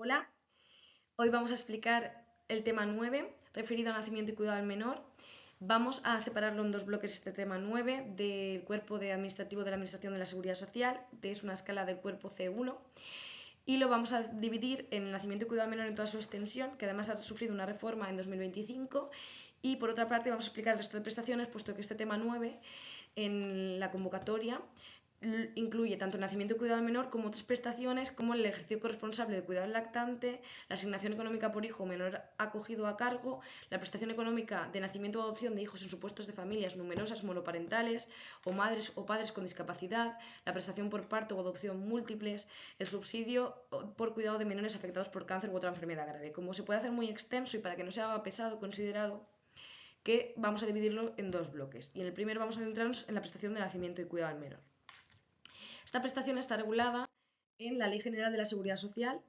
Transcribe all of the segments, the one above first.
Hola, hoy vamos a explicar el tema 9, referido al nacimiento y cuidado del menor. Vamos a separarlo en dos bloques este tema 9 del cuerpo administrativo de la Administración de la Seguridad Social, que es una escala del cuerpo C1, y lo vamos a dividir en el nacimiento y cuidado del menor en toda su extensión, que además ha sufrido una reforma en 2025, y por otra parte vamos a explicar el resto de prestaciones, puesto que este tema 9 en la convocatoria incluye tanto el nacimiento y cuidado del menor como otras prestaciones como el ejercicio corresponsable de cuidado del lactante, la asignación económica por hijo menor acogido a cargo, la prestación económica de nacimiento o adopción de hijos en supuestos de familias numerosas monoparentales o madres o padres con discapacidad, la prestación por parto o adopción múltiples, el subsidio por cuidado de menores afectados por cáncer u otra enfermedad grave. Como se puede hacer muy extenso y para que no se haga pesado considerado, que vamos a dividirlo en dos bloques. Y en el primero vamos a centrarnos en la prestación de nacimiento y cuidado del menor. Esta prestación está regulada en la Ley General de la Seguridad Social.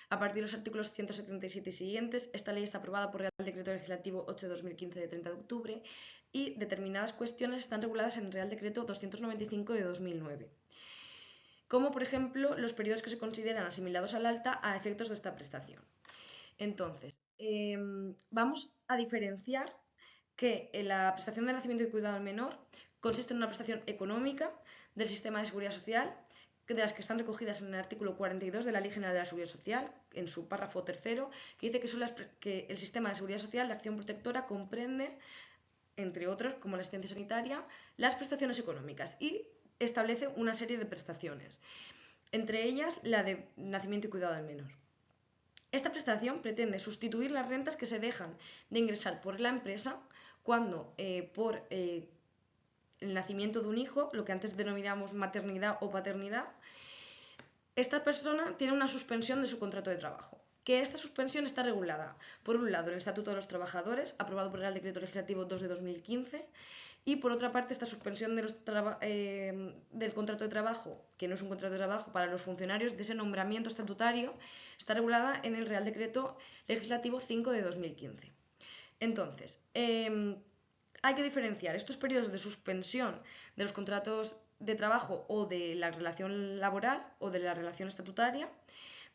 A partir de los artículos 177 y siguientes, esta ley está aprobada por Real Decreto Legislativo 8 de 2015 de 30 de octubre y determinadas cuestiones están reguladas en el Real Decreto 295 de 2009, como por ejemplo los periodos que se consideran asimilados al alta a efectos de esta prestación. Entonces, vamos a diferenciar que la prestación de nacimiento y cuidado del menor consiste en una prestación económica del sistema de seguridad social, de las que están recogidas en el artículo 42 de la Ley General de la Seguridad Social, en su párrafo tercero, que dice que el sistema de seguridad social de acción protectora comprende, entre otros, como la asistencia sanitaria, las prestaciones económicas y establece una serie de prestaciones, entre ellas la de nacimiento y cuidado del menor. Esta prestación pretende sustituir las rentas que se dejan de ingresar por la empresa cuando por el nacimiento de un hijo, lo que antes denominamos maternidad o paternidad, esta persona tiene una suspensión de su contrato de trabajo. Que esta suspensión está regulada, por un lado, en el Estatuto de los Trabajadores, aprobado por el Real Decreto Legislativo 2 de 2015, y por otra parte, esta suspensión del contrato de trabajo, que no es un contrato de trabajo para los funcionarios, de ese nombramiento estatutario, está regulada en el Real Decreto Legislativo 5 de 2015. Entonces, hay que diferenciar estos periodos de suspensión de los contratos de trabajo o de la relación laboral o de la relación estatutaria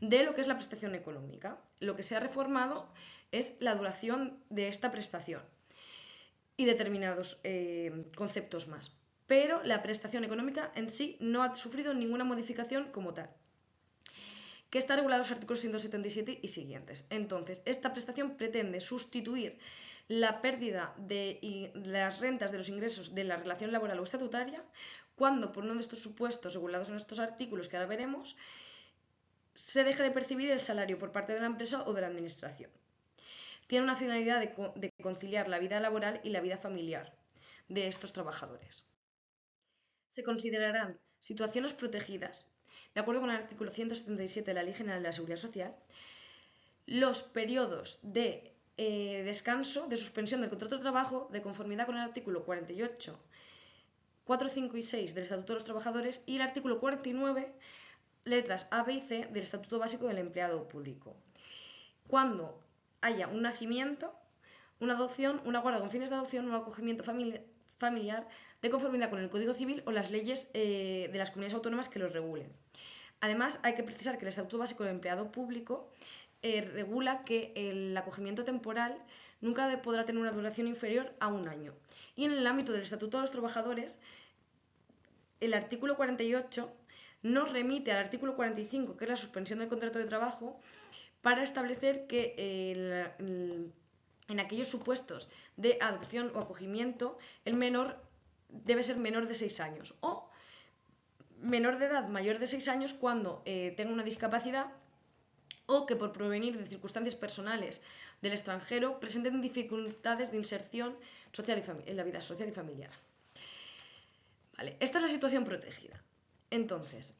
de lo que es la prestación económica. Lo que se ha reformado es la duración de esta prestación y determinados conceptos más. Pero la prestación económica en sí no ha sufrido ninguna modificación como tal, que está regulado en los artículos 177 y siguientes. Entonces, esta prestación pretende sustituir la pérdida de las rentas de los ingresos de la relación laboral o estatutaria cuando, por uno de estos supuestos regulados en estos artículos que ahora veremos, se deje de percibir el salario por parte de la empresa o de la administración. Tiene una finalidad de conciliar la vida laboral y la vida familiar de estos trabajadores. Se considerarán situaciones protegidas, de acuerdo con el artículo 177 de la Ley General de la Seguridad Social, los periodos de descanso, de suspensión del contrato de trabajo, de conformidad con el artículo 48, 4, 5 y 6 del Estatuto de los Trabajadores y el artículo 49, letras A, B y C del Estatuto Básico del Empleado Público. Cuando haya un nacimiento, una adopción, una guarda con fines de adopción, un acogimiento familiar de conformidad con el Código Civil o las leyes de las comunidades autónomas que los regulen. Además, hay que precisar que el Estatuto Básico del Empleado Público regula que el acogimiento temporal nunca podrá tener una duración inferior a un año. Y en el ámbito del Estatuto de los Trabajadores, el artículo 48 nos remite al artículo 45, que es la suspensión del contrato de trabajo, para establecer que en aquellos supuestos de adopción o acogimiento, el menor debe ser menor de 6 años o menor de edad mayor de 6 años cuando tenga una discapacidad o que por provenir de circunstancias personales del extranjero presenten dificultades de inserción social en la vida social y familiar. Vale, esta es la situación protegida. Entonces,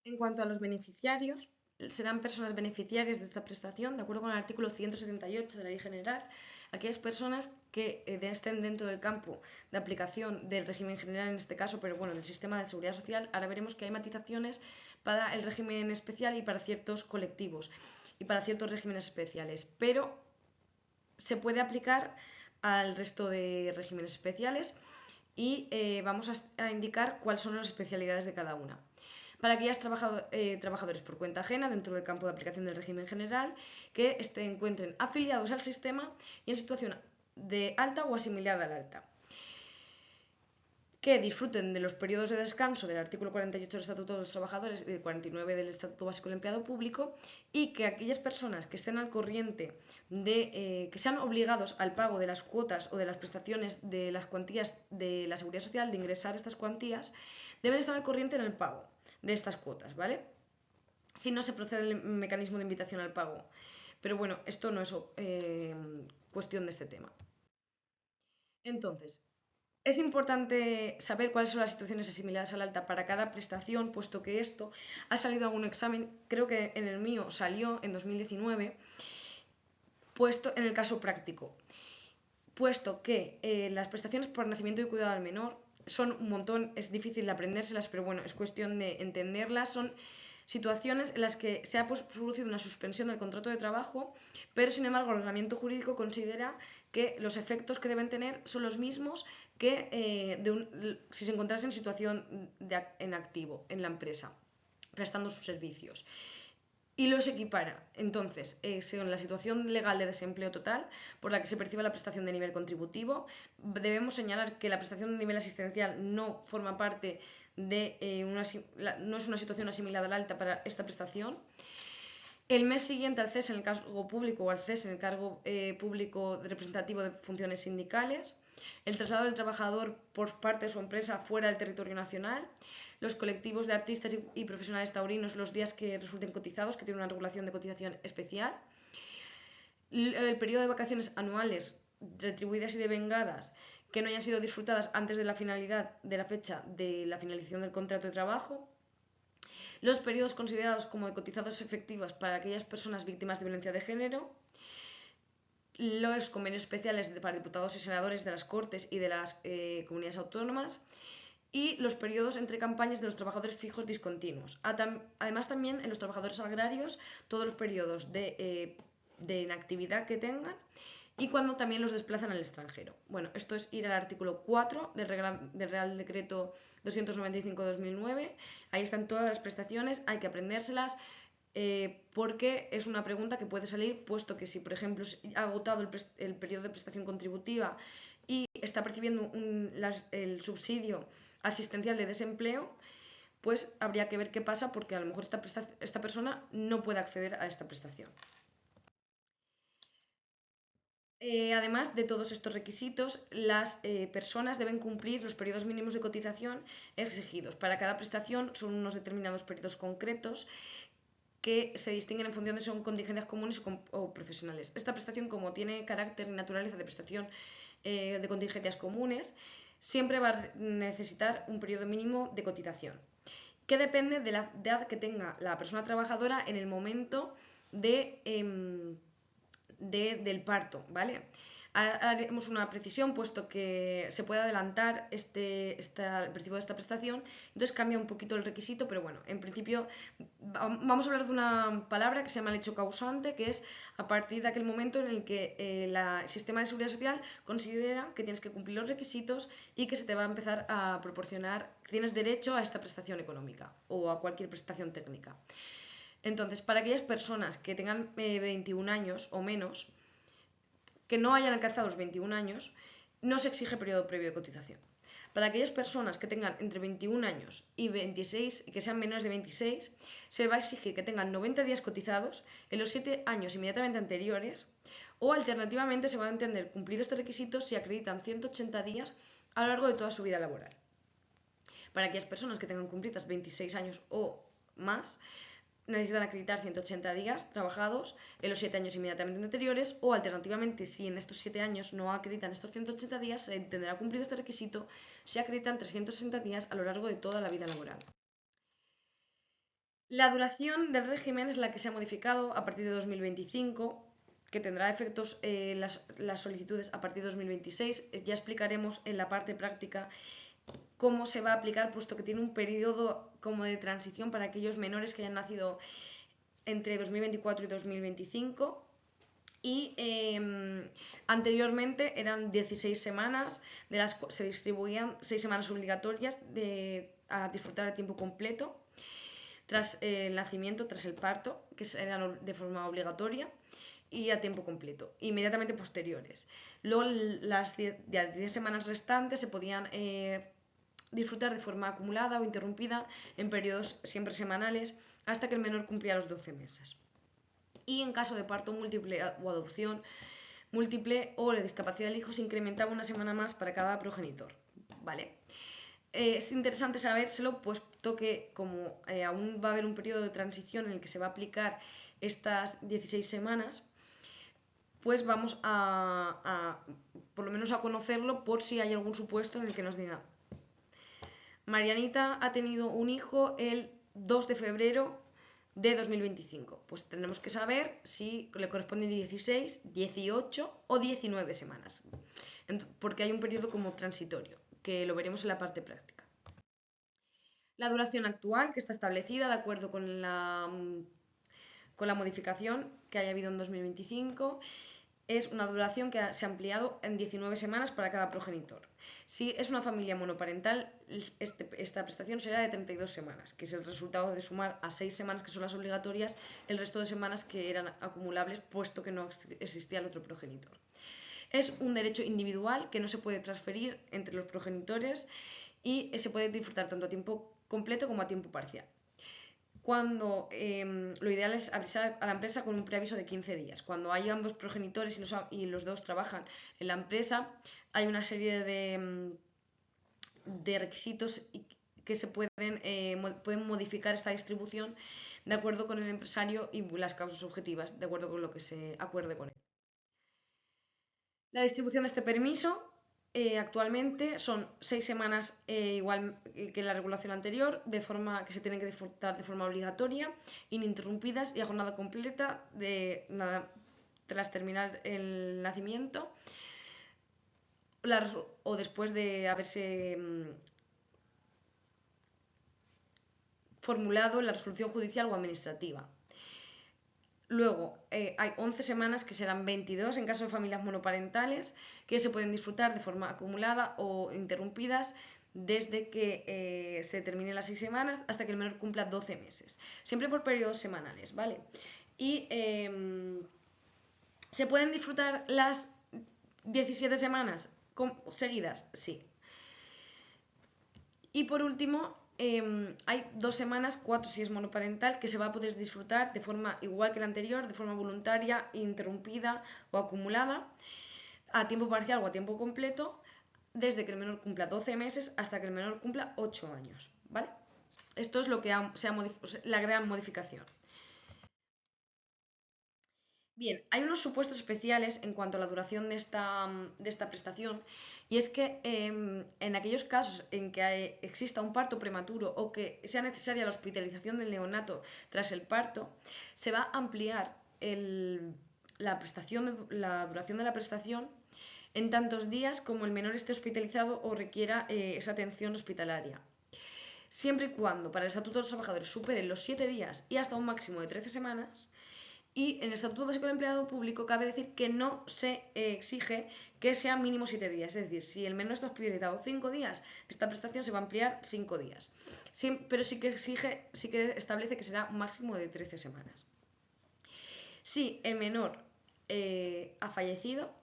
en cuanto a los beneficiarios, serán personas beneficiarias de esta prestación, de acuerdo con el artículo 178 de la Ley General, aquellas personas que estén dentro del campo de aplicación del régimen general en este caso, pero bueno, del sistema de seguridad social. Ahora veremos que hay matizaciones para el régimen especial y para ciertos colectivos y para ciertos regímenes especiales, pero se puede aplicar al resto de regímenes especiales y vamos a indicar cuáles son las especialidades de cada una. Para aquellos trabajadores por cuenta ajena dentro del campo de aplicación del régimen general que se encuentren afiliados al sistema y en situación de alta o asimilada al alta, que disfruten de los periodos de descanso del artículo 48 del Estatuto de los Trabajadores y del 49 del Estatuto Básico del Empleado Público, y que aquellas personas que estén al corriente de que sean obligados al pago de las cuotas o de las prestaciones de las cuantías de la Seguridad Social, de ingresar estas cuantías, deben estar al corriente en el pago de estas cuotas, ¿vale? Si no se procede el mecanismo de invitación al pago. Pero bueno, esto no es cuestión de este tema. Entonces, es importante saber cuáles son las situaciones asimiladas al alta para cada prestación, puesto que esto ha salido en algún examen, creo que en el mío salió en 2019, puesto en el caso práctico, puesto que las prestaciones por nacimiento y cuidado del menor son un montón, es difícil de aprendérselas, pero bueno, es cuestión de entenderlas. Son situaciones en las que se ha producido una suspensión del contrato de trabajo, pero sin embargo el ordenamiento jurídico considera que los efectos que deben tener son los mismos que si se encontrase en situación en activo en la empresa, prestando sus servicios. Y los equipara. Entonces, según la situación legal de desempleo total por la que se percibe la prestación de nivel contributivo, debemos señalar que la prestación de nivel asistencial no forma parte de no es una situación asimilada al alta para esta prestación. El mes siguiente al cese en el cargo público o al cese en el cargo público representativo de funciones sindicales, el traslado del trabajador por parte de su empresa fuera del territorio nacional, los colectivos de artistas y profesionales taurinos los días que resulten cotizados, que tienen una regulación de cotización especial, el periodo de vacaciones anuales retribuidas y devengadas que no hayan sido disfrutadas antes de la finalidad de la fecha de la finalización del contrato de trabajo, los periodos considerados como de cotizados efectivos para aquellas personas víctimas de violencia de género, los convenios especiales para diputados y senadores de las Cortes y de las comunidades autónomas, y los periodos entre campañas de los trabajadores fijos discontinuos. Además, también en los trabajadores agrarios, todos los periodos de inactividad que tengan y cuando también los desplazan al extranjero. Bueno, esto es ir al artículo 4 del Real Decreto 295/2009. Ahí están todas las prestaciones, hay que aprendérselas. Porque es una pregunta que puede salir, puesto que si, por ejemplo, ha agotado el periodo de prestación contributiva y está percibiendo el subsidio asistencial de desempleo, pues habría que ver qué pasa, porque a lo mejor esta persona no puede acceder a esta prestación. Además de todos estos requisitos, las personas deben cumplir los periodos mínimos de cotización exigidos. Para cada prestación son unos determinados periodos concretos que se distinguen en función de si son contingencias comunes o profesionales. Esta prestación, como tiene carácter y naturaleza de prestación de contingencias comunes, siempre va a necesitar un periodo mínimo de cotización, que depende de la edad que tenga la persona trabajadora en el momento del parto, ¿vale? Haremos una precisión, puesto que se puede adelantar el percibo de esta prestación, entonces cambia un poquito el requisito, pero bueno, en principio vamos a hablar de una palabra que se llama el hecho causante, que es a partir de aquel momento en el que el sistema de seguridad social considera que tienes que cumplir los requisitos y que se te va a empezar a proporcionar, tienes derecho a esta prestación económica o a cualquier prestación técnica. Entonces, para aquellas personas que tengan 21 años o menos, que no hayan alcanzado los 21 años, no se exige periodo previo de cotización. Para aquellas personas que tengan entre 21 años y 26 y que sean menores de 26, se va a exigir que tengan 90 días cotizados en los 7 años inmediatamente anteriores, o alternativamente se va a entender cumplido este requisito si acreditan 180 días a lo largo de toda su vida laboral. Para aquellas personas que tengan cumplidas 26 años o más, necesitan acreditar 180 días trabajados en los 7 años inmediatamente anteriores, o alternativamente, si en estos 7 años no acreditan estos 180 días, se tendrá cumplido este requisito si acreditan 360 días a lo largo de toda la vida laboral. La duración del régimen es la que se ha modificado a partir de 2025, que tendrá efectos las solicitudes a partir de 2026. Ya explicaremos en la parte práctica cómo se va a aplicar, puesto que tiene un periodo como de transición para aquellos menores que hayan nacido entre 2024 y 2025. Y anteriormente eran 16 semanas, de las se distribuían 6 semanas obligatorias a disfrutar a tiempo completo tras el nacimiento, tras el parto, que eran de forma obligatoria, y a tiempo completo, inmediatamente posteriores. Luego las 10 semanas restantes se podían disfrutar de forma acumulada o interrumpida en periodos siempre semanales hasta que el menor cumplía los 12 meses. Y en caso de parto múltiple o adopción múltiple o la discapacidad del hijo se incrementaba una semana más para cada progenitor. ¿Vale? Es interesante sabérselo, puesto que como aún va a haber un periodo de transición en el que se va a aplicar estas 16 semanas, pues vamos por lo menos a conocerlo por si hay algún supuesto en el que nos digan: Marianita ha tenido un hijo el 2 de febrero de 2025. Pues tendremos que saber si le corresponden 16, 18 o 19 semanas, porque hay un periodo como transitorio, que lo veremos en la parte práctica. La duración actual, que está establecida de acuerdo con la modificación que haya habido en 2025, es una duración que se ha ampliado en 19 semanas para cada progenitor. Si es una familia monoparental, esta prestación será de 32 semanas, que es el resultado de sumar a 6 semanas, que son las obligatorias, el resto de semanas que eran acumulables, puesto que no existía el otro progenitor. Es un derecho individual que no se puede transferir entre los progenitores y se puede disfrutar tanto a tiempo completo como a tiempo parcial. Cuando lo ideal es avisar a la empresa con un preaviso de 15 días. Cuando hay ambos progenitores y los dos trabajan en la empresa, hay una serie de requisitos que se pueden modificar esta distribución de acuerdo con el empresario y las causas objetivas, de acuerdo con lo que se acuerde con él. La distribución de este permiso actualmente son 6 semanas, igual que la regulación anterior, de forma que se tienen que disfrutar de forma obligatoria, ininterrumpidas y a jornada completa tras terminar el nacimiento o después de haberse formulado la resolución judicial o administrativa. Luego hay 11 semanas, que serán 22 en caso de familias monoparentales, que se pueden disfrutar de forma acumulada o interrumpidas desde que se terminen las 6 semanas hasta que el menor cumpla 12 meses. Siempre por periodos semanales, ¿vale? Y ¿se pueden disfrutar las 17 semanas seguidas? Sí. Y por último, hay 2 semanas, 4 si es monoparental, que se va a poder disfrutar de forma igual que la anterior, de forma voluntaria, interrumpida o acumulada, a tiempo parcial o a tiempo completo, desde que el menor cumpla 12 meses hasta que el menor cumpla 8 años, ¿vale? Esto es lo que la gran modificación. Bien, hay unos supuestos especiales en cuanto a la duración de esta prestación, y es que en aquellos casos en que exista un parto prematuro o que sea necesaria la hospitalización del neonato tras el parto, se va a ampliar la duración de la prestación en tantos días como el menor esté hospitalizado o requiera esa atención hospitalaria. Siempre y cuando para el Estatuto de los Trabajadores superen los 7 días y hasta un máximo de 13 semanas, y en el Estatuto Básico del Empleado Público cabe decir que no se exige que sea mínimo 7 días. Es decir, si el menor está hospitalizado 5 días, esta prestación se va a ampliar 5 días. Pero sí que establece que será un máximo de 13 semanas. Si el menor ha fallecido,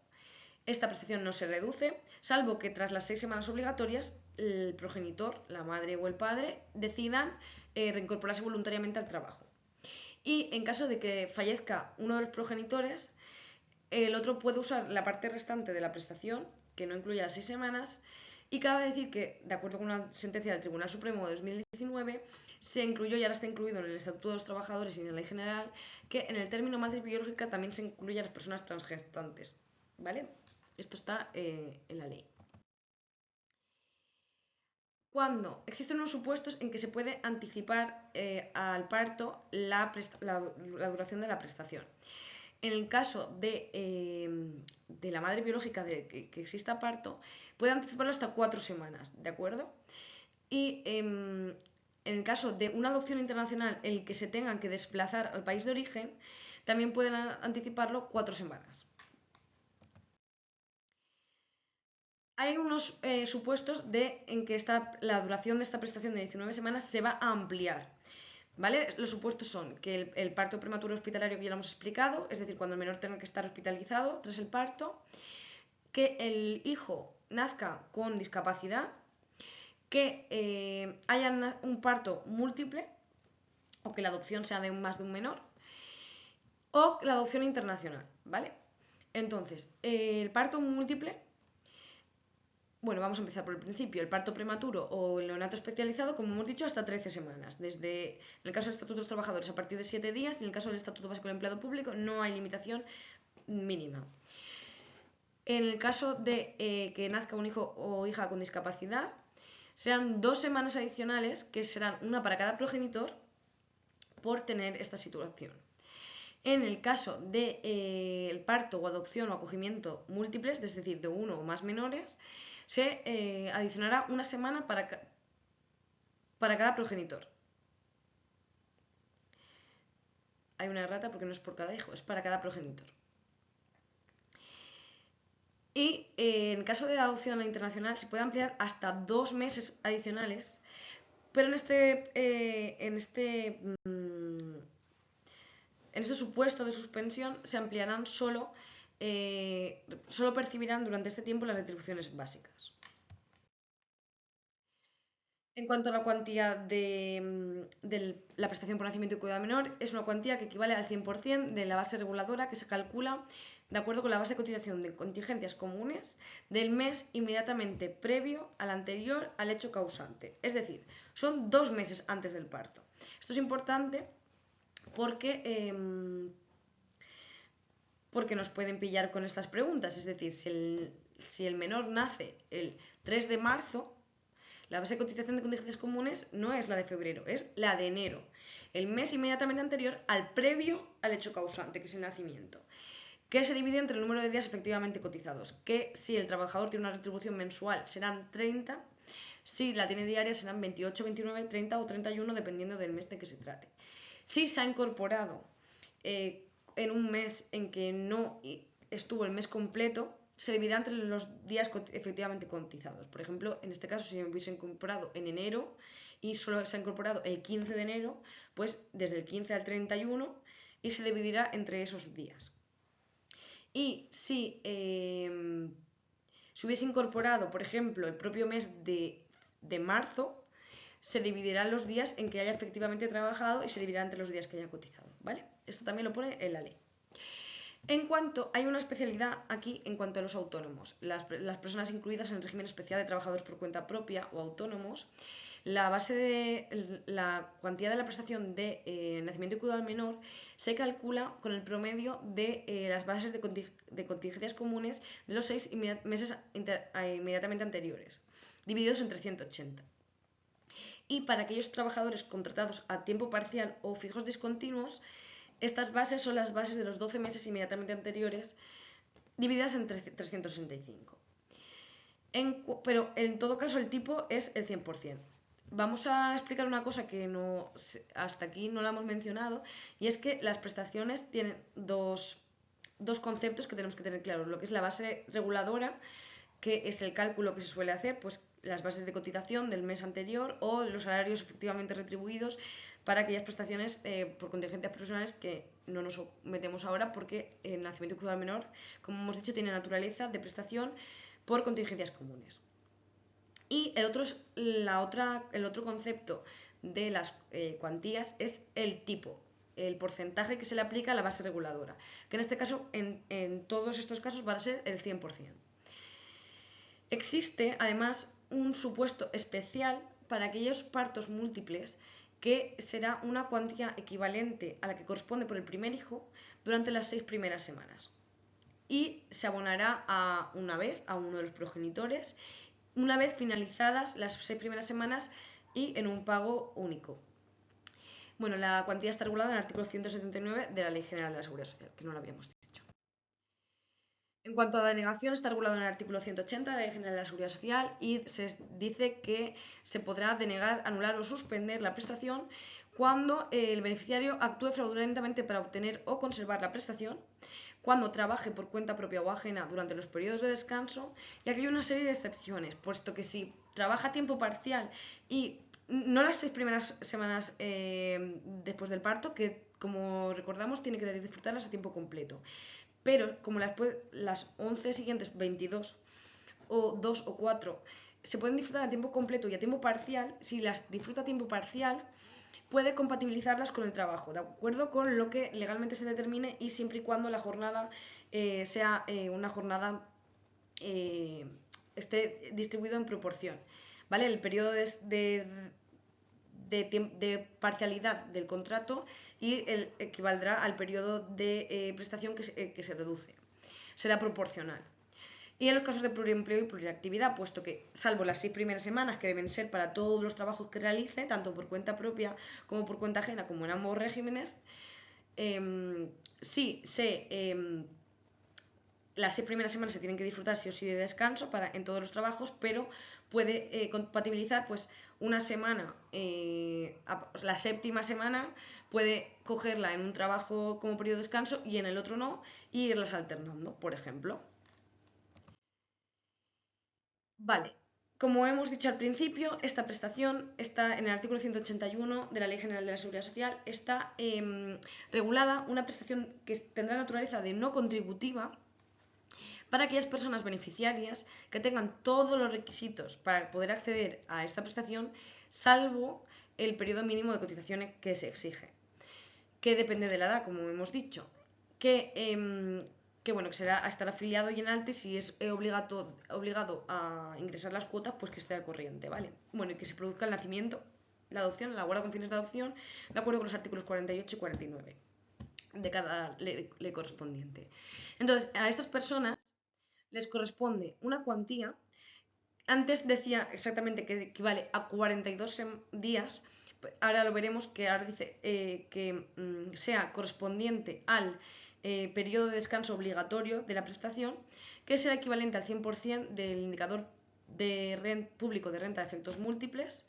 esta prestación no se reduce, salvo que tras las 6 semanas obligatorias el progenitor, la madre o el padre, decidan reincorporarse voluntariamente al trabajo. Y en caso de que fallezca uno de los progenitores, el otro puede usar la parte restante de la prestación, que no incluye las 6 semanas, y cabe decir que, de acuerdo con una sentencia del Tribunal Supremo de 2019, se incluyó, y ahora está incluido en el Estatuto de los Trabajadores y en la Ley General, que en el término madre biológica también se incluye a las personas transgestantes, ¿vale? Esto está en la ley. Cuando existen unos supuestos en que se puede anticipar al parto la duración de la prestación. En el caso de la madre biológica que exista parto, puede anticiparlo hasta 4 semanas, ¿de acuerdo? Y en el caso de una adopción internacional en el que se tengan que desplazar al país de origen, también pueden anticiparlo 4 semanas. Hay unos supuestos en que la duración de esta prestación de 19 semanas se va a ampliar. ¿Vale? Los supuestos son que el parto prematuro hospitalario, que ya lo hemos explicado, es decir, cuando el menor tenga que estar hospitalizado tras el parto, que el hijo nazca con discapacidad, que haya un parto múltiple, o que la adopción sea de más de un menor, o la adopción internacional, ¿vale? Entonces, el parto múltiple, bueno, vamos a empezar por el principio. El parto prematuro o el neonato especializado, como hemos dicho, hasta 13 semanas. En el caso del Estatuto de los Trabajadores, a partir de 7 días, y en el caso del Estatuto Básico del Empleado Público, no hay limitación mínima. En el caso de que nazca un hijo o hija con discapacidad, serán 2 semanas adicionales, que serán una para cada progenitor, por tener esta situación. En el caso de el parto o adopción o acogimiento múltiples, es decir, de uno o más menores, se adicionará una semana para cada progenitor. Hay una errata porque no es por cada hijo, es para cada progenitor. Y en caso de adopción internacional se puede ampliar hasta 2 meses adicionales, pero en este supuesto de suspensión se ampliarán solo percibirán durante este tiempo las retribuciones básicas. En cuanto a la cuantía de la prestación por nacimiento y cuidado menor, es una cuantía que equivale al 100% de la base reguladora, que se calcula de acuerdo con la base de cotización de contingencias comunes del mes inmediatamente previo al anterior al hecho causante. Es decir, son 2 meses antes del parto. Esto es importante porque nos pueden pillar con estas preguntas. Es decir, si el menor nace el 3 de marzo, la base de cotización de contingencias comunes no es la de febrero, es la de enero, el mes inmediatamente anterior al previo al hecho causante, que es el nacimiento, que se divide entre el número de días efectivamente cotizados, que si el trabajador tiene una retribución mensual serán 30, si la tiene diaria serán 28, 29, 30 o 31, dependiendo del mes de que se trate. Si se ha incorporado en un mes en que no estuvo el mes completo, se dividirá entre los días efectivamente cotizados. Por ejemplo, en este caso, si hubiese incorporado en enero y solo se ha incorporado el 15 de enero, pues desde el 15 al 31 y se dividirá entre esos días. Y si se hubiese incorporado, por ejemplo, el propio mes de marzo, se dividirán los días en que haya efectivamente trabajado y se dividirá entre los días que haya cotizado, ¿vale? Esto también lo pone en la ley. Hay una especialidad aquí en cuanto a los autónomos. Las personas incluidas en el régimen especial de trabajadores por cuenta propia o autónomos, la cuantía de la prestación de nacimiento y cuidado al menor se calcula con el promedio de las bases de contingencias comunes de los 6 meses inmediatamente anteriores, divididos entre 180. Y para aquellos trabajadores contratados a tiempo parcial o fijos discontinuos, estas bases son las bases de los 12 meses inmediatamente anteriores, divididas entre 365. Pero en todo caso el tipo es el 100%. Vamos a explicar una cosa que hasta aquí no la hemos mencionado, y es que las prestaciones tienen dos conceptos que tenemos que tener claros. Lo que es la base reguladora, que es el cálculo que se suele hacer, pues las bases de cotización del mes anterior o los salarios efectivamente retribuidos para aquellas prestaciones por contingencias profesionales que no nos metemos ahora porque el nacimiento y cuidado al menor, como hemos dicho, tiene naturaleza de prestación por contingencias comunes. Y el otro concepto de las cuantías es el tipo, el porcentaje que se le aplica a la base reguladora, que en este caso, en todos estos casos, va a ser el 100%. Existe, además, un supuesto especial para aquellos partos múltiples, que será una cuantía equivalente a la que corresponde por el primer hijo durante las 6 primeras semanas. Y se abonará a uno de los progenitores, una vez finalizadas las 6 primeras semanas y en un pago único. Bueno, la cuantía está regulada en el artículo 179 de la Ley General de la Seguridad Social, que no lo habíamos dicho. En cuanto a la denegación, está regulado en el artículo 180 de la Ley General de la Seguridad Social y se dice que se podrá denegar, anular o suspender la prestación cuando el beneficiario actúe fraudulentamente para obtener o conservar la prestación, cuando trabaje por cuenta propia o ajena durante los periodos de descanso, y aquí hay una serie de excepciones, puesto que si trabaja a tiempo parcial y no las 6 primeras semanas después del parto, que como recordamos tiene que disfrutarlas a tiempo completo, pero como las 11 siguientes, 22 o 2 o 4, se pueden disfrutar a tiempo completo y a tiempo parcial, si las disfruta a tiempo parcial, puede compatibilizarlas con el trabajo, de acuerdo con lo que legalmente se determine y siempre y cuando la jornada sea una jornada esté distribuido en proporción. ¿Vale? El periodo de parcialidad del contrato y equivaldrá al periodo de prestación que se reduce. Será proporcional. Y en los casos de pluriempleo y pluriactividad, puesto que, salvo las 6 primeras semanas que deben ser para todos los trabajos que realice, tanto por cuenta propia como por cuenta ajena, como en ambos regímenes, sí las 6 primeras semanas se tienen que disfrutar sí o sí de descanso en todos los trabajos, pero puede compatibilizar pues una semana, la séptima semana puede cogerla en un trabajo como periodo de descanso y en el otro no, y irlas alternando, por ejemplo. Vale, como hemos dicho al principio, esta prestación está en el artículo 181 de la Ley General de la Seguridad Social, está regulada una prestación que tendrá naturaleza de no contributiva para aquellas personas beneficiarias que tengan todos los requisitos para poder acceder a esta prestación, salvo el periodo mínimo de cotizaciones que se exige, que depende de la edad, como hemos dicho, que bueno, que será a estar afiliado y en alta, y si es obligado a ingresar las cuotas, pues que esté al corriente, ¿vale? Bueno, y que se produzca el nacimiento, la adopción, la guarda con fines de adopción, de acuerdo con los artículos 48 y 49 de cada ley correspondiente. Entonces, a estas personas les corresponde una cuantía. Antes decía exactamente que equivale a 42 días, ahora lo veremos que ahora dice que sea correspondiente al periodo de descanso obligatorio de la prestación, que será equivalente al 100% del indicador público de renta de efectos múltiples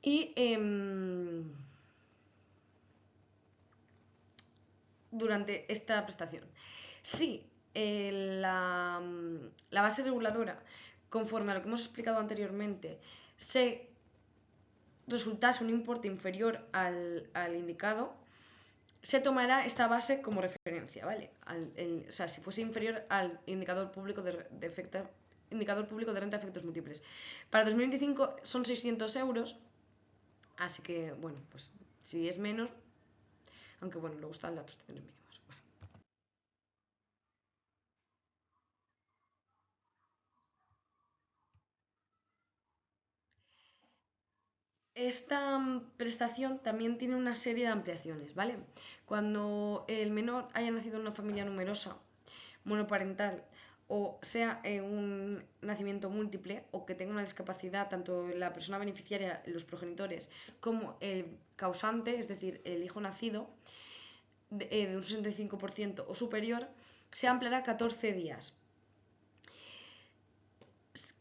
y durante esta prestación. Si la base reguladora, conforme a lo que hemos explicado anteriormente, se resultase un importe inferior al indicado, se tomará esta base como referencia, ¿vale? O sea, si fuese inferior al indicador público indicador público de renta de efectos múltiples. Para 2025 son 600 euros, así que, bueno, pues si es menos, aunque bueno, luego están las prestaciones mínimas. Esta prestación también tiene una serie de ampliaciones, ¿vale? Cuando el menor haya nacido en una familia numerosa, monoparental, o sea un nacimiento múltiple, o que tenga una discapacidad tanto la persona beneficiaria, los progenitores, como el causante, es decir, el hijo nacido, de un 65% o superior, se ampliará 14 días.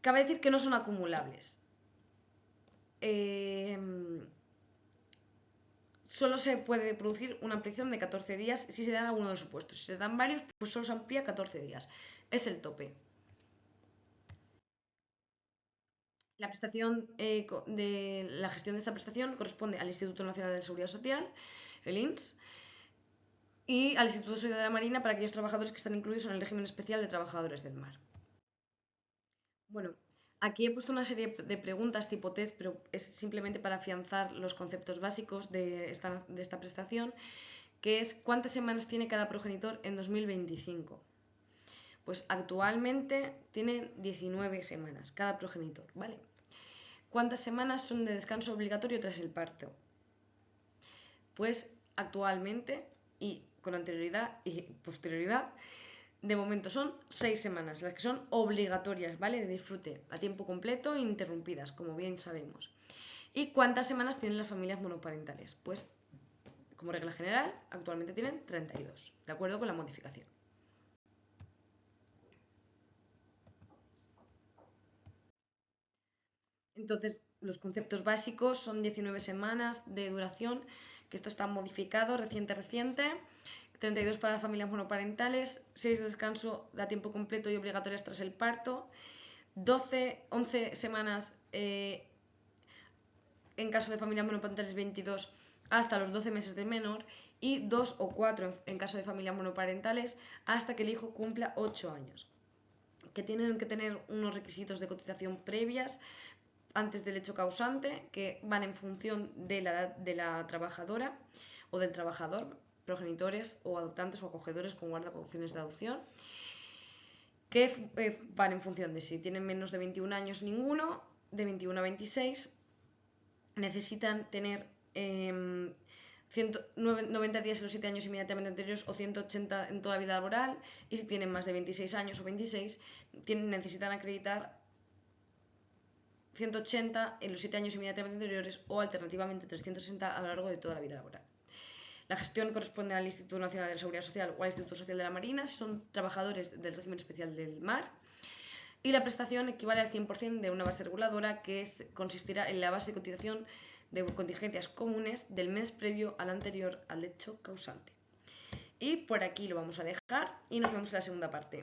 Cabe decir que no son acumulables. Solo se puede producir una ampliación de 14 días si se dan alguno de los supuestos. Si se dan varios, pues solo se amplía 14 días. Es el tope. La prestación de la gestión de esta prestación corresponde al Instituto Nacional de Seguridad Social, el INSS, y al Instituto de Seguridad Marina para aquellos trabajadores que están incluidos en el régimen especial de trabajadores del mar. Bueno, aquí he puesto una serie de preguntas tipo test, pero es simplemente para afianzar los conceptos básicos de esta prestación, que es ¿cuántas semanas tiene cada progenitor en 2025? Pues actualmente tiene 19 semanas cada progenitor, ¿vale? ¿Cuántas semanas son de descanso obligatorio tras el parto? Pues actualmente y con anterioridad y posterioridad, de momento son 6 semanas, las que son obligatorias, ¿vale? De disfrute a tiempo completo e interrumpidas, como bien sabemos. ¿Y cuántas semanas tienen las familias monoparentales? Pues, como regla general, actualmente tienen 32, de acuerdo con la modificación. Entonces, los conceptos básicos son 19 semanas de duración, que esto está modificado reciente, 32 para las familias monoparentales, 6 de descanso a tiempo completo y obligatorias tras el parto, 11 semanas en caso de familias monoparentales, 22 hasta los 12 meses de menor y 2 o 4 en caso de familias monoparentales hasta que el hijo cumpla 8 años. Que tienen que tener unos requisitos de cotización previas antes del hecho causante, que van en función de la edad de la trabajadora o del trabajador, progenitores o adoptantes o acogedores con guarda con fines de adopción, que van en función de si tienen menos de 21 años ninguno, de 21 a 26, necesitan tener 90 días en los 7 años inmediatamente anteriores o 180 en toda la vida laboral, y si tienen más de 26 años o 26, necesitan acreditar 180 en los 7 años inmediatamente anteriores o alternativamente 360 a lo largo de toda la vida laboral. La gestión corresponde al Instituto Nacional de la Seguridad Social o al Instituto Social de la Marina si son trabajadores del régimen especial del mar, y la prestación equivale al 100% de una base reguladora que consistirá en la base de cotización de contingencias comunes del mes previo al anterior al hecho causante. Y por aquí lo vamos a dejar y nos vemos en la segunda parte.